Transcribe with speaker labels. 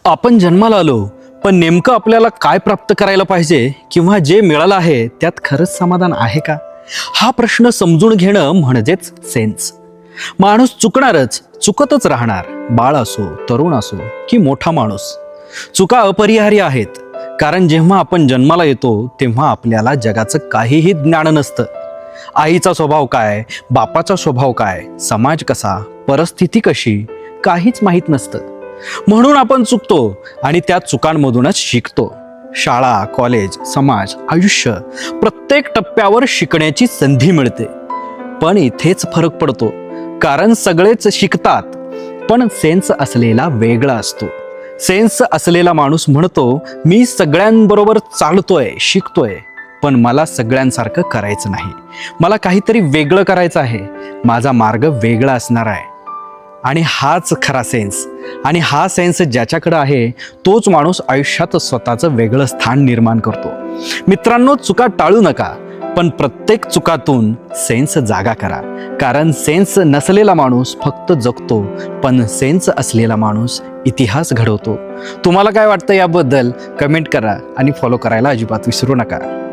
Speaker 1: आपण जन्माला आलो, पण नेमकं आपल्याला काय प्राप्त करायला पाहिजे किंवा जे मिळालं आहे त्यात खरंच समाधान आहे का? हा प्रश्न समजून घेणं म्हणजेच सेन्स. माणूस चुकणारच, चुकतच राहणार. बाळ असो, तरुण असो की मोठा माणूस. चुका अपरिहार्य आहेत, कारण जेव्हा आपण जन्माला येतो तेव्हा आपल्याला जगाचं काहीही ज्ञान नसतं. आईचा स्वभाव काय, बापाचा स्वभाव काय, समाज कसा, परिस्थिती कशी, काहीच माहीत नसतं. म्हणून आपण चुकतो आणि त्या चुकांमधूनच शिकतो. शाळा, कॉलेज, समाज, आयुष्य, प्रत्येक टप्प्यावर शिकण्याची संधी मिळते. पण इथेच फरक पडतो, कारण सगळेच शिकतात, पण सेन्स असलेला वेगळा असतो. सेन्स असलेला माणूस म्हणतो, मी सगळ्यांबरोबर चालतोय, शिकतोय, पण मला सगळ्यांसारखं करायचं नाही. मला काहीतरी वेगळं करायचं आहे. माझा मार्ग वेगळा असणार आहे. आणि हाच खरा सेन्स. आणि हा सेन्स ज्याच्याकडे आहे तोच माणूस आयुष्यात स्वतःचं वेगळं स्थान निर्माण करतो. मित्रांनो, चुका टाळू नका, पण प्रत्येक चुकातून सेन्स जागा करा. कारण सेन्स नसलेला माणूस फक्त जगतो, पण सेन्स असलेला माणूस इतिहास घडवतो. तुम्हाला काय वाटतं याबद्दल कमेंट करा आणि फॉलो करायला अजिबात विसरू नका.